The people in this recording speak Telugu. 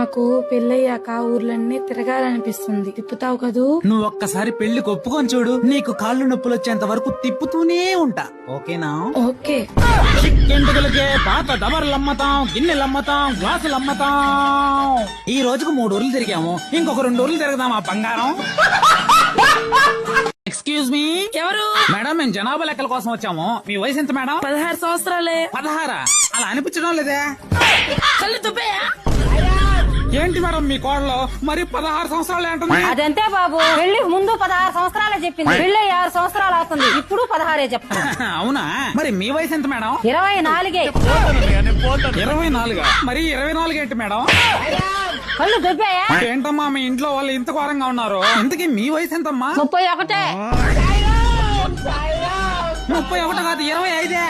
నాకు పెళ్ళయ్యాక ఊర్లన్నీ తిరగాలనిపిస్తుంది. తిప్పుతావు కదూ? నువ్వు ఒక్కసారి పెళ్లికి ఒప్పుకొని చూడు, నీకు కాళ్ళు నొప్పులు వచ్చేంత వరకు తిప్పుతూనే ఉంటా. ఓకేనా? ఓకే. ఎందుకులకే పాత డబర్లు అమ్మతాం, గిన్నెలు అమ్మతాం, గ్లాసులు అమ్మతాం. ఈ రోజుకు 3 ఊర్లు తిరిగాము, ఇంకొక 2 ఊర్లు తిరగదాం ఆ బంగారం. Excuse me. ఎవరు? మేడం, మేము జనాభా లెక్కల కోసం వచ్చాము. మీ వయసు ఎంత మేడం? 16 సంవత్సరాలే. 16? అలా అనిపించడం లేదే. కళ్ళు దుబ్బేయా? ఏంటి మేడం మీ కోడలో మరి 16 సంవత్సరాలు అంటుంది? అదంతే బాబు, పెళ్లి ముందు 16 సంవత్సరాలే చెప్పింది, పెళ్లి 6 సంవత్సరాలు అవుతుంది, ఇప్పుడు 16 చెప్తాను. అవునా? మరి మీ వయసు ఎంత మేడం? 24. 24? మరి 24 ఏంటి మేడం? కళ్ళు దుబ్బేయా? ఏంటమ్మా మీ ఇంట్లో వాళ్ళు ఇంత ఘోరంగా ఉన్నారు? ఇంతకీ మీ వయసు ఎంతమ్మా? 31. 31 కాదు, 25.